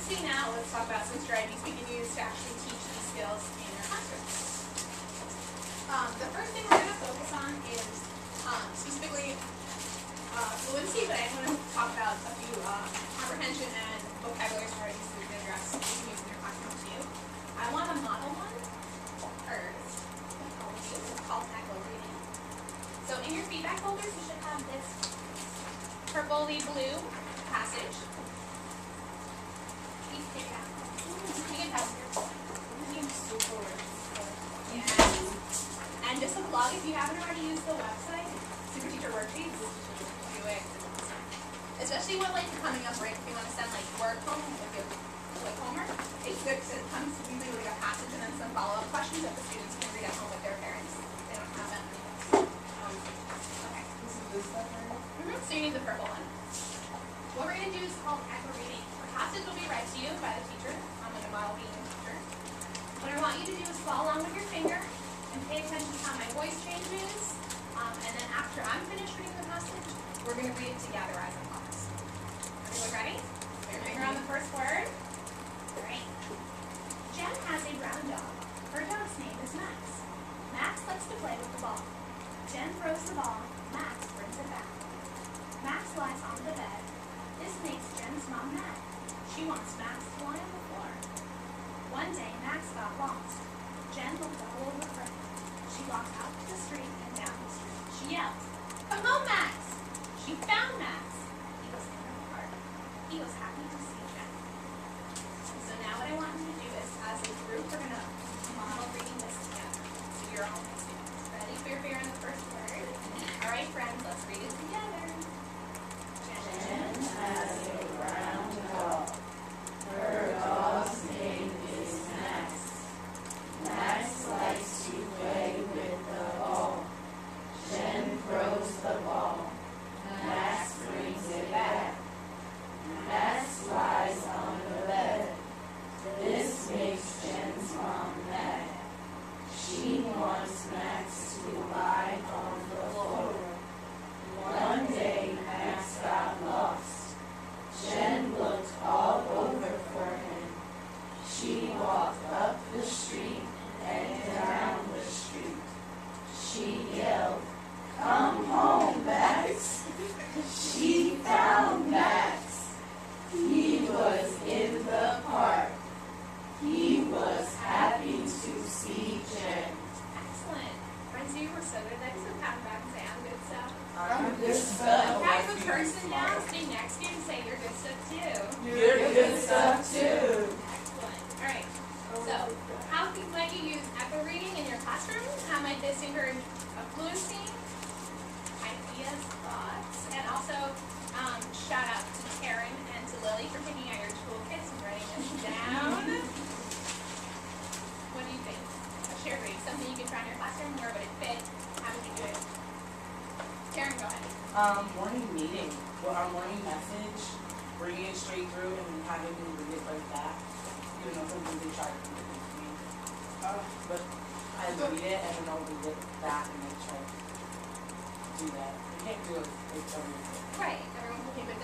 to now, let's talk about some strategies we can use to actually teach these skills in your classroom. The first thing we're going to focus on is specifically fluency, but I want to talk about a few comprehension and vocabulary strategies that we can address you can use in your classroom too. I want to model one first. It's called echo reading. So in your feedback folders, you should have this purpley blue passage. Please take it out. You can pass your and just a plug, if you haven't already used the website, Super Teacher Worksheets, do it. Especially when like you're coming up right if you want to send like work home, like homework, it's good because it comes usually with like a passage and then some follow-up questions that the students can read at home with their parents. They don't have that many books. Okay. This stuff right? So you need the purple one. What we're going to do is called echo reading. The passage will be read to you by the teacher. I'm going to model being the teacher. What I want you to do is follow along with your finger and pay attention to how my voice changes. And then after I'm finished reading the passage, we're going to read it together as a class. Everyone ready? Put your finger on the first word. All right. Jen has a brown dog. Her dog's name is Max. Max likes to play with the ball. Jen throws the ball. Max brings it back. Max lies on the bed. This makes Jen's mom mad. She wants Max to lie on the floor. One day, Max got lost. Jen looked all over for him. She walked out to the street and down the street. She yelled, "Come home, Max!" She found Max. He was in her heart. He was happy to see Jen. So now what I want you to do is, as a group, we're going to model reading this together. So you're all my students. Ready for your finger on the first word? All right, friends, let's read it together. Jen has a brown dog. Her dog's name is Max. Max likes to play with the ball. Jen throws the ball. Max brings it back. Max lies on the bed. This makes Jen's mom mad. She wants Max to lie on the floor. One day, Max got lost. Jen looked all over for him. She walked up the street and down the street. She yelled, "Come home, Max!" She found Max. He was in the park. He was happy to see Jen. Excellent. Friends, you were so good. Next time, pat back and say, "I'm good stuff." I'm good stuff. Have the person down, stay next to you and say, "You're good stuff too." You're good stuff too. Excellent. All right. So, how might you use echo reading in your classroom? How might this encourage fluency, ideas, thoughts, and also shout out to Karen and to Lily for picking out your toolkits and writing this down. What do you think? A shared read, something you can try in your classroom. Where would it fit? How would you do it? Karen, go ahead. Morning meeting. Well, our morning message, bringing it straight through and having them read it like that. You know, sometimes they try to do it with me. But I read it and then I'll read it back and then try to do that. You can't do it with everything. Right. Everyone will keep it.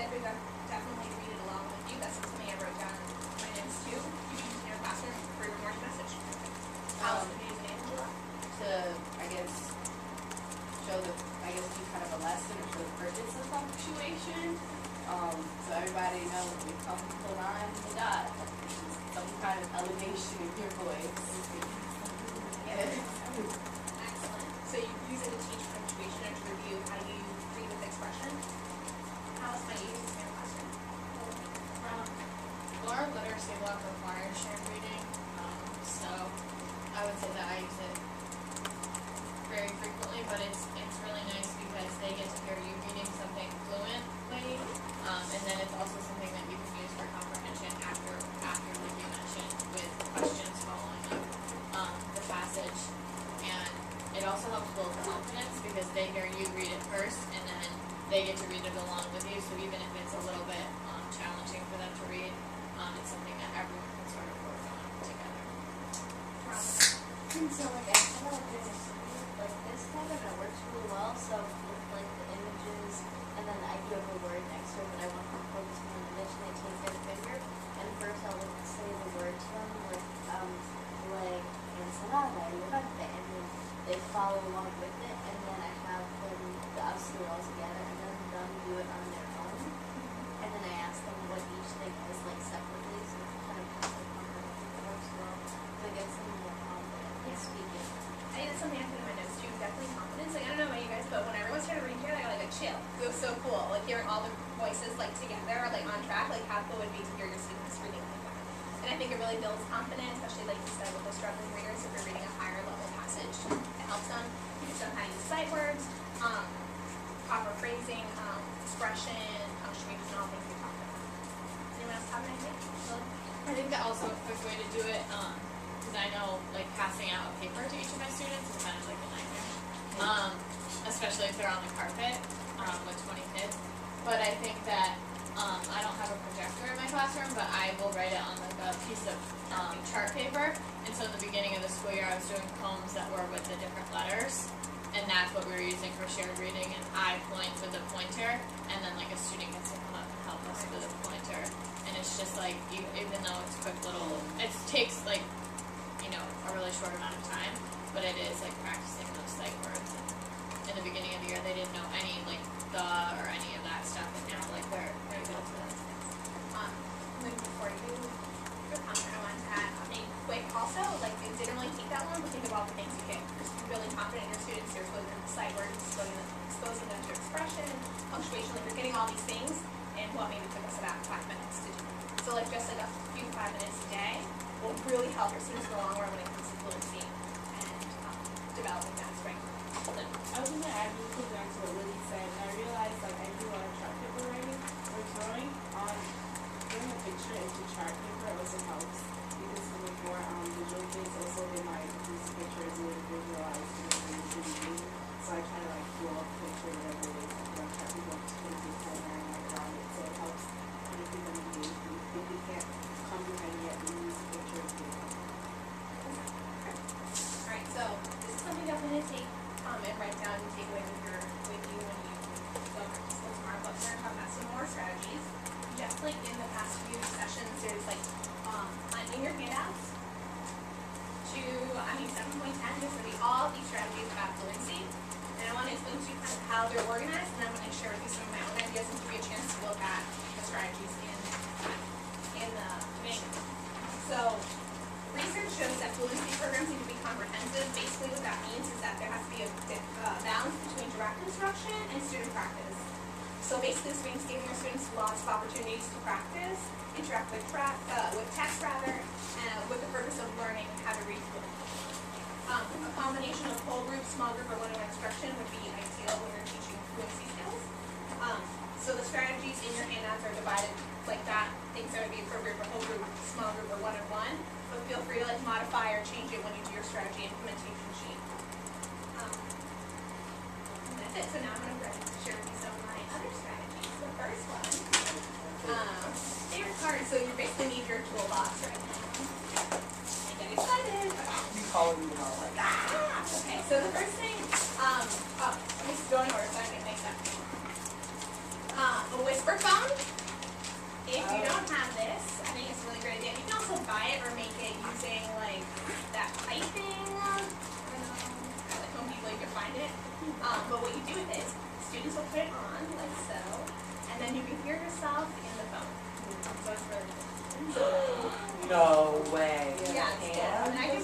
Definitely read it along with you. That's something I wrote down in my notes too. You can use in your classroom for your morning message. Alice, would you use an Angela? To, I guess, show the, do kind of a lesson or show the purpose of punctuation. So everybody knows we come to the line to dot. Some kind of elevation in your voice. Excellent. So you use it to teach punctuation and to review how you read with expression. How else might you use this in your classroom? Our literacy block requires shared reading, so I would say that I use it very frequently, but it's really nice because they get to hear you reading something fluently, and then it's also something that you can use for comprehension after like you mentioned, with questions following up the passage, and it also helps build confidence because they hear you read it first, and then they get to read it along with you, so even if it's a little bit challenging for them to read, it's something that everyone can sort of work on together. So like I kind of like this kind of, and it works really well. So with like the images and then the idea of the word next to it, but I want to focus on the image and I take it a finger. And first I'll I think it really builds confidence, especially like you said with those struggling readers, if you're reading a higher level passage, it helps them. You can how to use sight words, proper phrasing, expression, punctuation, all things we talked about. Anyone else have an idea? I think that also a quick way to do it, because I know like passing out a paper to each of my students is kind of like a nightmare, especially if they're on the carpet with 20 kids. But I think that I don't have a projector in my classroom, but I will write it on like a piece of chart paper. And so in the beginning of the school year, I was doing poems that were with the different letters, and that's what we were using for shared reading. And I point with a pointer, and then like a student gets to come up and help us with a pointer. And it's just like, even though it's quick little, it takes like, you know, a really short amount of time, but it is like practicing those sight words. And in the beginning of the year, they didn't know any like the or any of that stuff, and now like they're able to. Then before you do your comment, I wanted to add a quick also, like it didn't really take that long, but think of all the things you can. You're really confident in your students, you're exposing them to sight words, exposing them to expression, punctuation, like you're getting all these things, and what maybe took us about 5 minutes to do. So like just like a few 5 minutes a day will really help your students in the long run when it comes to fluency and developing that strength. I was gonna add really quick back to what Lily said, and I realized like I do a lot of chart paper writing or drawing on putting a picture into chart paper also helps because for the more visual kids also they might use pictures and visualize reading. So I try to like draw a picture whatever it is like on chart paper just put it in color and like around it so it helps kind of keep them engaged. If they can't comprehend yet, they use pictures to help. Alright, so this is something definitely to take and write down and take away with you when you go practice those tomorrow. But we're going to talk about some more strategies. Just like in the past few sessions, there's like in your handouts to 7.10, there's going to be all these strategies about fluency. And I want to explain to you kind of how they're organized, and I'm going to share with you some of my own ideas and give you a chance to look at the strategies in the manual. So research shows that fluency programs need to be comprehensive. Basically what that means is that there has to be a balance between direct instruction and student practice. So basically this means giving your students lots of opportunities to practice, interact with text with the purpose of learning how to read fluently. A combination of whole group, small group, or one-on-one instruction would be ideal when you're teaching fluency skills. So the strategies in your handouts are divided like that. Things that would be appropriate for whole group, small group, or one-on-one. But feel free to like modify or change it when you do your strategy implementation sheet. And that's it. So now I'm going to share with you some of my other strategies. The first one, favorite card. So you basically need your toolbox right now. I get excited. You calling me all like Okay. So the first thing, let me just go in order so I can make that. A whisper phone. If you don't have this, I think it's a really great idea. You can also buy it or make it using like that piping. Like Home Depot, you can find it. But what you do with it is students will put it on like so, and then you can hear yourself in the phone. So it's really cool. no way. Yeah, it's cool. And I can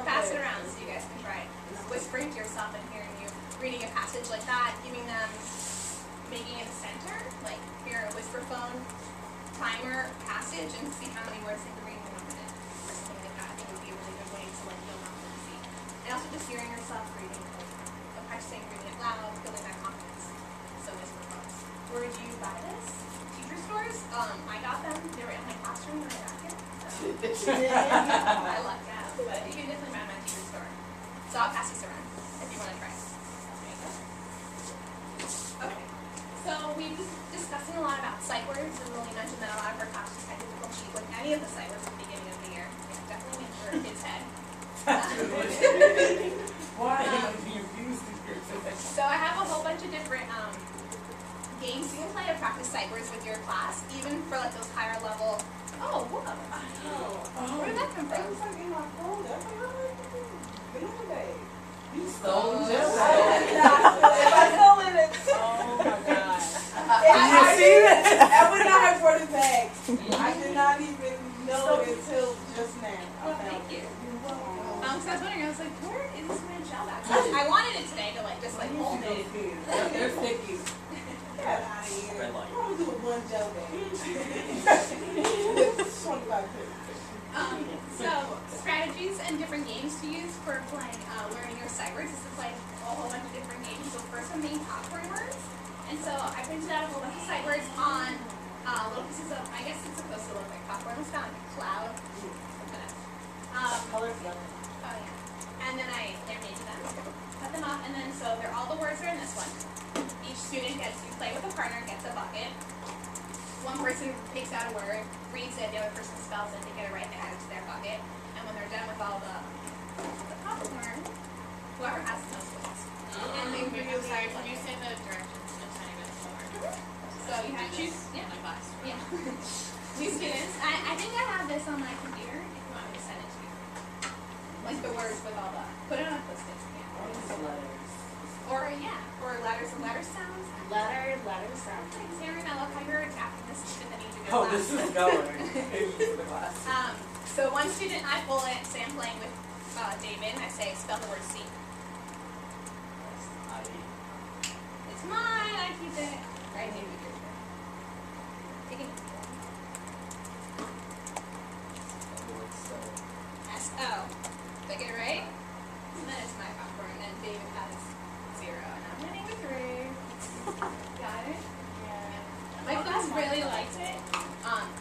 pass it around so you guys can try it. Whispering to yourself and hearing you reading a passage like that, giving them, making it a center, like hear a whisper phone timer passage and see how many words they can read in 1 minute or something like that. I think would be a really good way to like build confidence. And also just hearing yourself reading, like practicing reading it loud, building that confidence. So whisper phones. Where did you buy this? Teacher stores. I got them. They were in my classroom when I got here. So. I lucked out, but you can definitely buy them at teacher store. So I'll pass this around if you want to try it. Okay. So we've been discussing a lot about sight words, and Lily mentioned that a lot of our classes had difficulty with any of the sight words at the beginning of the year. Yeah, definitely make sure kids' head. Why? You use these. So I have a whole bunch of different games you can play to practice sight words with your class, even for like those higher level. Oh, whoa. Where did that come from? It's like in my phone. That's like, You stole I just did not steal it. If I stole it, Oh my god. I see that? I would not have brought it back. I did not even know until just now. Well, thank you. So I was wondering, I was like, where is this man shell back? I wanted it today to like just like hold it. They're sticky. Get out of here. Red light. I'm gonna do a one gel bag. 25 cents. playing Learning Your Sight Words. This is like a whole bunch of different games. So first I'm making popcorn words. And so I printed out a whole bunch of sight words on little pieces of, I guess it's supposed to look like popcorn. It's kind of like a cloud. Color's yellow. Oh yeah. And then I laminated them, cut them off, and then so all the words are in this one. Each student gets to play with a partner, gets a bucket. One person takes out a word, reads it, the other person spells it, they get it right, they add it to their bucket. And when they're done with all the popcorn, whoever has the most wins. And they really I'm sorry, can you say the directions in a tiny bit slower? So you have to choose, yeah. My class. Yeah. These students, I think I have this on my computer, if you want me to send it to you. Like the words with all the, put it on post-its again. Letters. Or letters and letter sounds. Letter sound. Like Sarah, I love how you're attacking this student that needs to go Oh, last. this is going. For the class. So one student, I pull it, say I'm playing with David, and I say, spell the word C. It's mine, I keep it. Right, David, your turn. Taking S-O. Did I get it right? And then it's my popcorn, and then David has 0, and I'm winning with 3. Got it? Yeah. My class really liked it.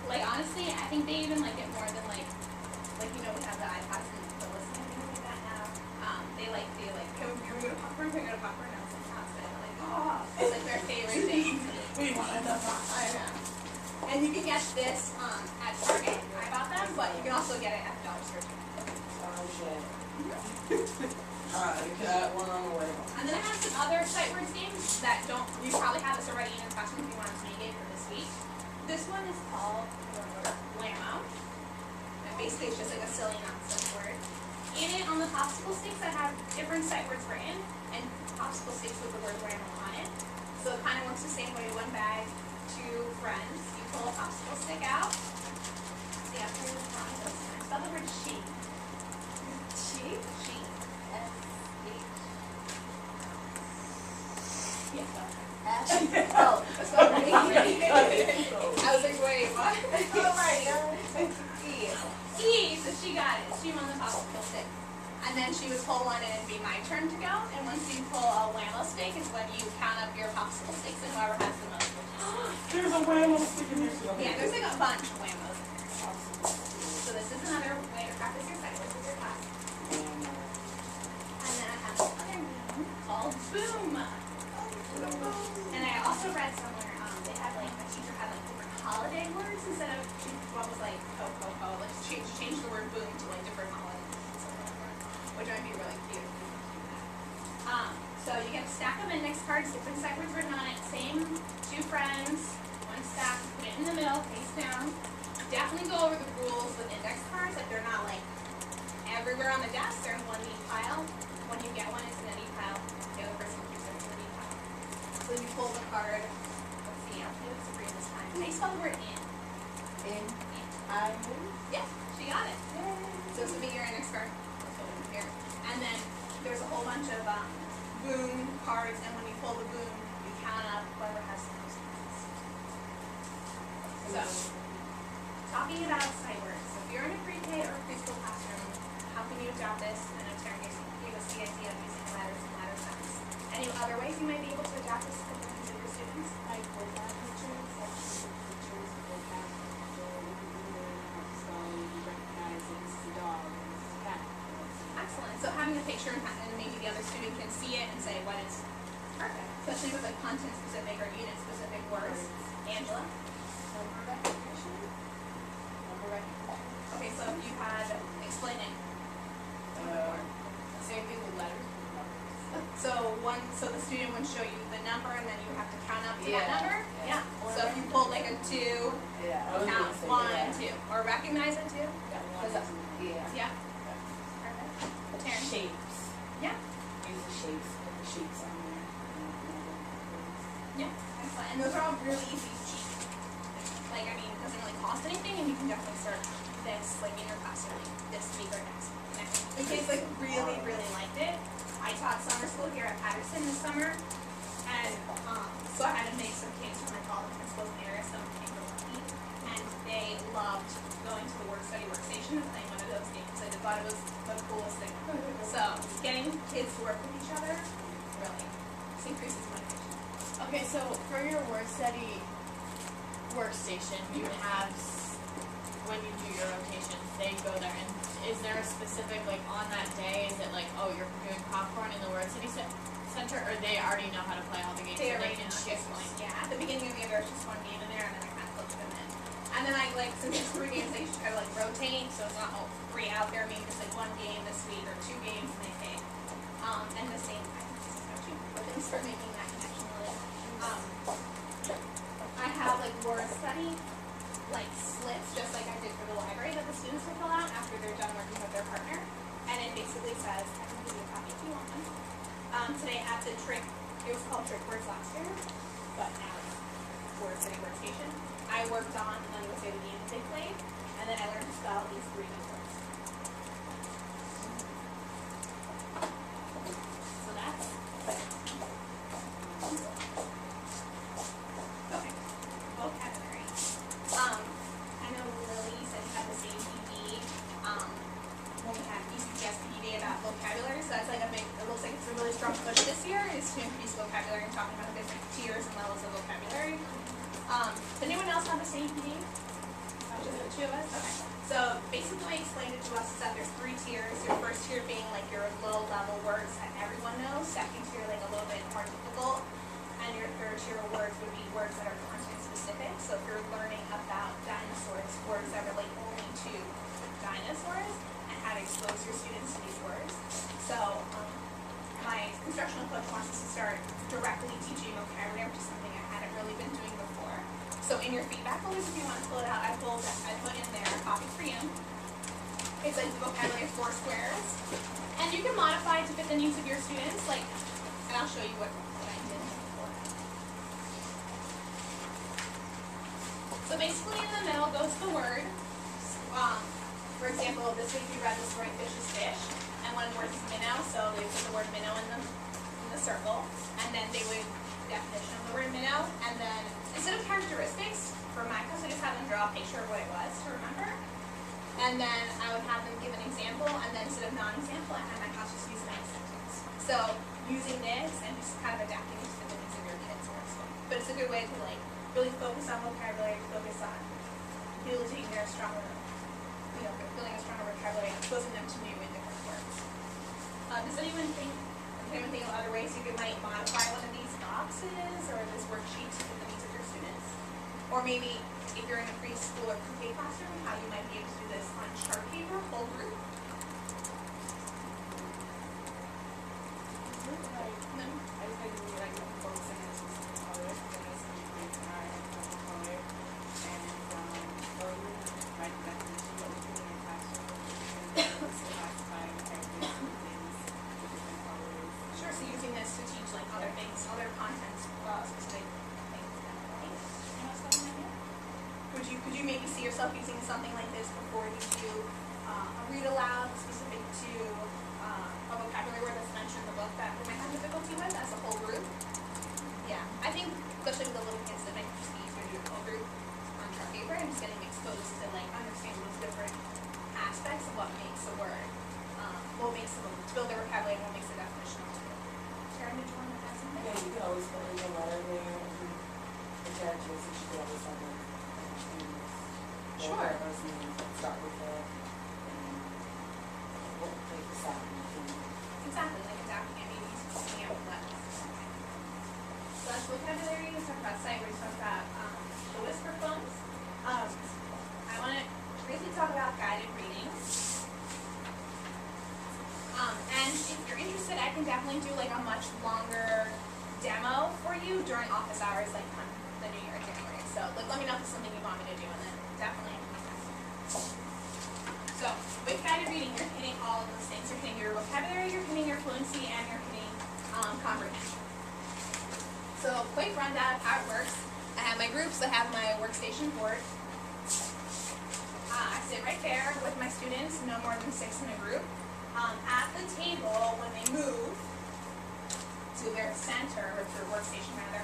Like honestly, I think they even like it more than like you know we have the iPads and the listening and things like that now. They like can we go to popcorn? Can we go to popcorn? And I was like constant. Like it's like their favorite thing. We wanted the box. I know. And you can get this at Target. I bought them, but you can also get it at the dollar store. Oh shit. Alright, got one on the way. And then I have some other sight words games that you probably have this already in your classroom if you want to make it for this week. This one is called Whammo. And basically it's just like a silly nonsense word. In it, on the popsicle sticks, I have different sight words written, and popsicle sticks with the word Whammo on it. So it kind of works the same way, one bag, 2 friends. You pull a popsicle stick out. See, after you're trying those times. Spell the word sheep. Sheep? Sheep. S-H. Yes, Oh, that's what I'm I was like, wait, what? Oh my god. E, so she got it. She won the popsicle stick. And then she would pull one and it'd be my turn to go. And once you pull a Whammo stick is when you count up your popsicle sticks and whoever has the most wins. There's a Whammo stick in here. Yeah, there's like a bunch of Whammos in there. So this is another way to practice your sight words with your class. And then I have another game called Boom. And I also read somewhere, they had like, a teacher had like different holiday words instead of what was like ho ho ho. Like change the word boom to like different holidays and stuff like that, which might be really cute if you can do that. So you get to stack them in next cards, different sight words written on it, same 2 friends, 1 stack, put it in the middle, face down. Definitely go over the rules with index cards, like they're not like everywhere on the desk, they're in one neat pile. When you get one, it's in a neat pile. The other person keeps it in a neat pile. So you pull the card. Let's see, I'll play with Sabrina this time. How do you spell the word in? In. Yeah, she got it. So this will be your index card. Let's put it in here. And then there's a whole bunch of boom cards, and when you pull the boom, you count up whoever has the most pieces. So, talking about sight words. So if you're in a pre-K or preschool classroom, how can you adopt this? And I'm Taryn gave us the idea of using letters and letter sounds. Any other ways you might be able to adapt this to the needs of your students? Like vocab pictures, vocab so you recognize that this is a dog and this is a cat. Excellent. So having a picture and maybe the other student can see it and say what is perfect. Especially with like content specific or unit specific words. Angela? Number recognition. Okay, so you had explain it. Same thing with letters. So the student would show you the number and then you have to count up to that Yeah. number? Yeah. So if you pulled like a 2, Yeah. count 1, 2. Or recognize it too? Yeah. Yeah. Perfect. Taryn? Shapes. Yeah. Use the shapes. Put the shapes on there. Yeah. Excellent. And those are all really easy to cheat. Like, I mean, it doesn't really cost anything and you can definitely start this like in your classroom like this week or next week. The kids like really, really liked it. I taught summer school here at Patterson this summer, and so I had to make some cakes for my college principals in the area, some came from Lucky, and they loved going to the work study workstation and playing one of those games. They thought it was the coolest thing. So So getting kids to work with each other really increases motivation. Okay, so for your work study workstation, you have, when you do your rotations, they go there, and is there a specific, like, on that day, is it like, oh, you're doing popcorn in the work study center, or they already know how to play all the games, They so they already can know choose it's one? Yeah, at the beginning of the year, there's just one game in there, and then I kind of coach them in. And then I like, since there's 3 games, they just try to like rotate, so it's not all 3 out there, maybe just like 1 game this week, or 2 games, and they pick. And the same, I think this is how too, but then start making that connection really. I have like word study, like slips, just like I did for the library, that the students will fill out after they're done working with their partner. And it basically says, I can give you a copy if you want one. Today at the trick, it was called Trick Words last year, but now it's Word Study Workstation. I worked on, let me say the games they played, and then I learned to spell these 3 new words. So that's okay. Vocabulary. I know Lily said you had the same PD when we had ECTS PD about vocabulary, so that's like a big, it looks like it's a really strong push this year is to increase vocabulary and talking about the different tiers and levels of vocabulary. Does anyone else have the same PD? Just the 2 of us? Okay. So basically the way he explained it to us is that there's 3 tiers. Your first tier being like your low level words that everyone knows. Second tier like a little bit more difficult. And your third tier of words would be words that are content specific. So if you're learning about dinosaurs, words that relate only to dinosaurs, and how to expose your students to these words. So my instructional coach wants us to start directly teaching vocabulary, which is something I hadn't really been doing before. So in your feedback folders, if you want to pull it out, I put in there a copy for you. It's like the vocabulary 4 squares. And you can modify it to fit the needs of your students, like, and I'll show you what I did before. So basically in the middle goes the word. For example, this week we read the story Fish is Fish, and one of the words is minnow, so they put the word minnow in the circle, and then they would definition of the word minnow, and then instead of characteristics, for my class I just had them draw a picture of what it was to remember, and then I would have them give an example, and then instead of non-example, I had my class just use a nice sentence. So using this and just kind of adapting it to the needs of your kids' words. But it's a good way to like really focus on vocabulary, focus on building their stronger, building a stronger vocabulary and exposing them to new and different words. Does anyone think of other ways you might modify one of these boxes or this worksheet to fit the needs of your students? Or maybe if you're in a preschool or pre-K classroom, how you might be able to do this on chart paper, whole group? No? I just like to do like focus on it with colors, then it's going to be color, and write the definition of what we're doing in classroom, and also classify characters and things with different colors. Sure, so using this to teach like other things, other content specific things. Could you maybe see yourself using something like this before you do a read aloud specific to a vocabulary word that's mentioned in the book that we might have difficulty with as a whole group? Yeah, I think especially with the little kids that might just be easier to do a whole group on chart paper and just getting exposed to like understand those different aspects of what makes a word, what makes them to build their vocabulary and what makes the definition of a word. Sharon, did you want to add something? Yeah, you can always put in the letter there, the characteristics, you can always have them. Sure. Start with the, what they decide. Exactly, like adapting it, maybe using stamp letters. So that's vocabulary. We talked about sight. We talked about the whisper phones. I want to briefly talk about guided reading. And if you're interested, I can definitely do like a much longer demo for you during office hours, like on the New Year, January. So like, let me know if it's something you want me to do, and then definitely. So with guided reading, you're hitting all of those things. You're hitting your vocabulary, you're hitting your fluency, and you're hitting comprehension. So quick rundown of how it works. I have my groups. I have my workstation board. I sit right there with my students, no more than 6 in a group. At the table, when they move to their center, or to their workstation rather,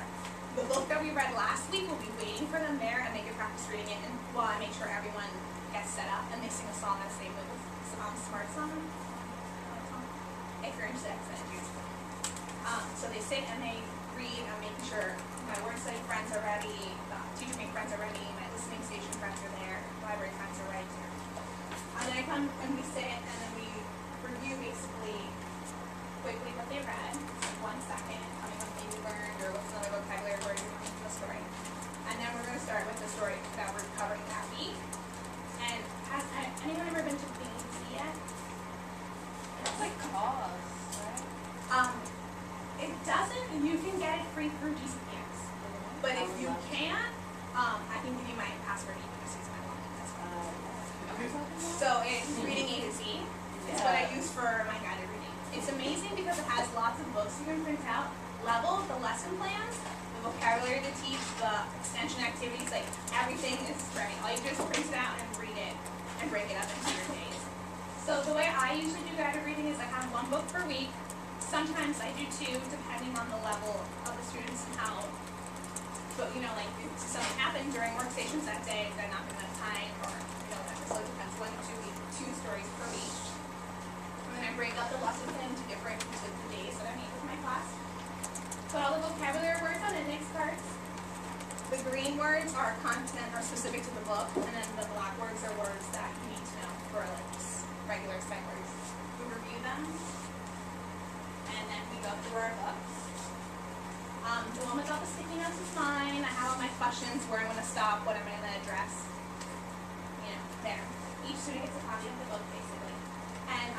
the book that we read last week will be waiting for them there, and they can practice reading it, and while I make sure everyone gets set up, and they sing a song as they move. Smart song? if you're interested, I can send it to you. So they sit and they read. I'm making sure my word study friends are ready, teacher mate friends are ready, my listening station friends are there, library friends are right here. And then I come and we sit and then we review basically quickly what they read, like 1 second, tell me what they learned or what's another vocabulary word you're learning from the story. And then we're going to start with the story that we're covering that week. And has anyone ever been to B and C yet? It's like cost, right? It doesn't. You can get it free through GCPS. But if you can't, I can give you my password. You can just use my login. That's fine. So it's reading A to Z. It's what I use for my guided reading. It's amazing because it has lots of books you can print out. Level, the lesson plans, the vocabulary to teach, the extension activities, like everything is ready. All you do is print it out and read it and break it up into your days. So the way I usually do guided reading is I have 1 book per week. Sometimes I do 2, depending on the level of the students and how. But you know, like if something happened during workstations that day, they're not going to have time, or you know, whatever. So it depends. 1 to 2 stories per week. And then I break up the lesson plan into different the days that I meet with my class. Put all the vocabulary words on index cards. The green words are content or specific to the book, and then the black words are words that you need to know for like just regular sight words. We review them, and then we go through our books. The one without the sticky notes is mine. I have all my questions, where I'm going to stop, what I'm going to address. You know, there. Each student gets a copy of the book, basically. And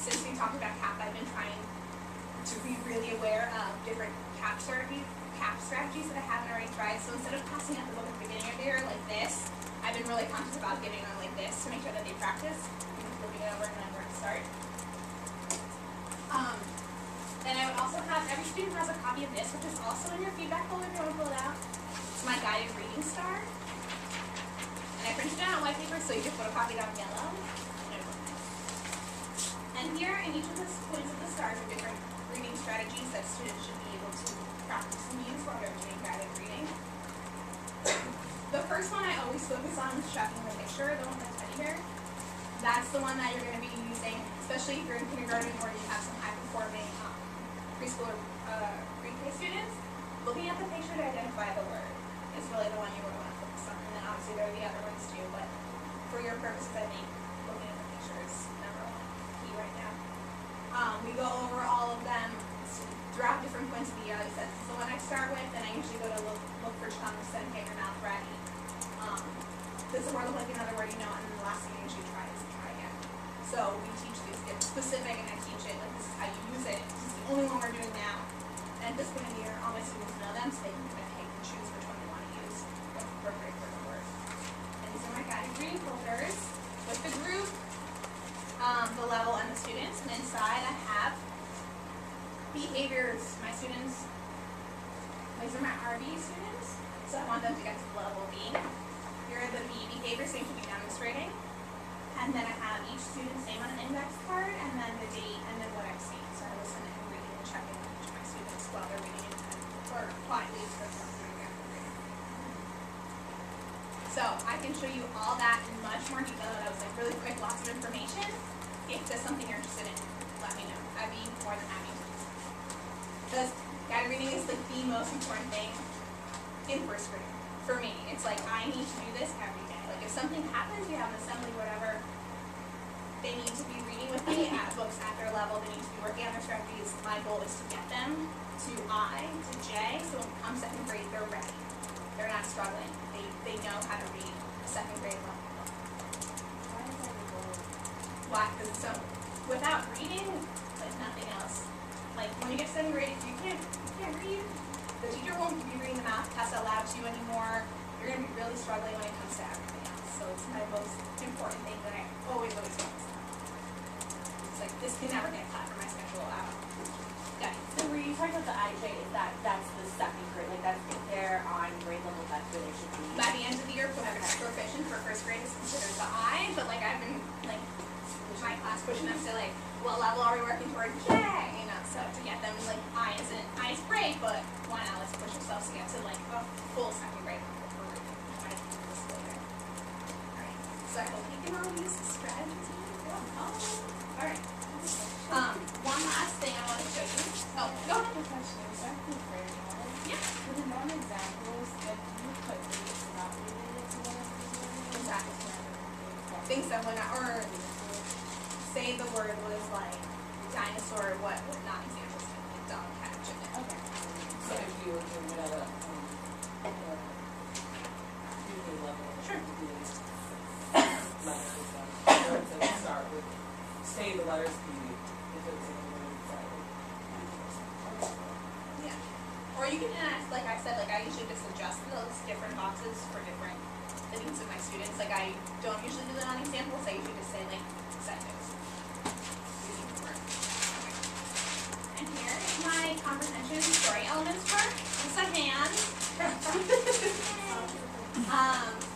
since we talked about CAP, I've been trying to be really aware of different CAP strategies that I haven't already tried. So instead of passing out the book at the beginning of the year like this, I've been really conscious about giving them like this to make sure that they practice, and flipping it over and then where to start. Then I would also have, every student has a copy of this, which is also in your feedback folder if you want to pull it out. It's my guided reading star. And I printed it out on white paper so you can photocopy it on yellow. And here in each of the points of the stars are different reading strategies that students should be able to practice and use while they're doing guided reading. The first one I always focus on is tracking the picture, the one with the teddy bear. That's the one that you're going to be using, especially if you're in kindergarten or you have some high-performing preschool or pre-K students. Looking at the picture to identify the word is really the one you would want to focus on. And then obviously there are the other ones too, but for your purposes, I think looking at the picture is number 1 key right now. We go over all of them throughout different points of the year. Like I said, this is the one I start with, and I usually go to look for chunks and get your mouth ready. This is a word look like another word you know, and then the last thing I usually try is try again. So we teach these, get specific, and I teach it like this is how you use it. This is the only one we're doing now. And at this point of the year, all my students know them, so they can kind of pick and choose which one they want to use, what's appropriate for the word. And these are my guided reading folders with the group, the level, and the students. And inside I have behaviors. My students, these are my RB students, so I want them to get to level B. Here are the B behaviors they should be demonstrating. And then I have each student's name on an index card, and then the date, and then what I've seen. So I listen and read and check in with each of my students while they're reading it, or quietly for doing their reading. So I can show you all that in much more detail. That was like really quick, lots of information. If there's something you're interested in, let me know. I'd be more than happy to. Because guided reading is like the most important thing in first grade. For me, it's like I need to do this every day. Like if something happens, you have an assembly, whatever, they need to be reading with me at books at their level. They need to be working on their strategies. My goal is to get them to I, to J, so when it comes 2nd grade, they're ready. They're not struggling. They know how to read a 2nd grade level book. Why is that a goal? Why? Because so without reading, like nothing else. Like when you get to 7th grade, if you can't read, the teacher won't give you reading the math test out loud to you anymore. You're going to be really struggling when it comes to everything else. So it's my most important thing that I always focus on. It's like, this can never get cut from my schedule out. Yeah. So were you talking about the IJ, is that's the 2nd grade, like that's if they're on grade level, that's where they should be? By the end of the year, proficient for 1st grade is considered the I, but like I've been like my class pushing them to like, what level are we working toward? J, you know, so to get them like I is great, but why not let's push ourselves to get to like a full 2nd grade level for reading by the end of the school year. Alright, so I hope you can all use the strategies. Alright. One last thing I want to show you. Oh, go ahead. Question, is that the very knowledge? Yeah. For the non-examples, if you put things not related to one of these words, Exactly. Things that would not, or say the word was like dinosaur, what would not examples like dog, cat, chicken? Okay. So if you were doing it at a, UK level. Sure. you do it letters, words that start with, say the letters P, if it was in the word, Yeah. Or you can ask, like I said, like I usually just adjust those different boxes for different the needs of my students. Like I don't usually do the non-examples, I usually just say like sentence. And here is my comprehension story elements chart. It's a hand.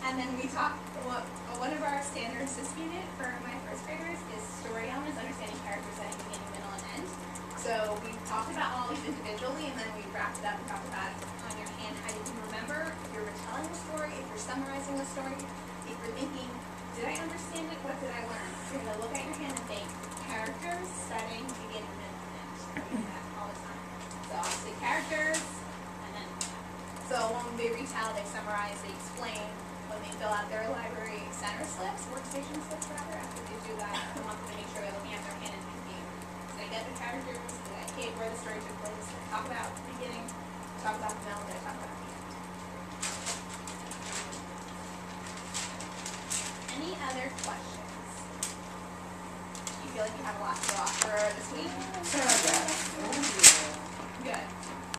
And then we talk, one of our standards this unit for my first graders is story elements, understanding character setting, beginning, middle, and end. So we talked about all these individually, and then we wrapped it up and talked about on your hand how you can remember if you're retelling a story, if you're summarizing a story, if you're thinking, did I understand it? What did I learn? You're gonna look at your hand and think, characters, setting, beginning, middle, and end. I do that all the time. So obviously characters, and then so when they retell, they summarize, they explain. When they fill out their library center slips, workstation slips rather, after they do that, I want them to make sure they're looking at their hand and thinking, did I get the characters? Did I get where the story took place? Did I talk about the beginning? Talk about the middle? Did I talk about the end? Any other questions? You feel like you have a lot to offer this week? Paragraph. Good.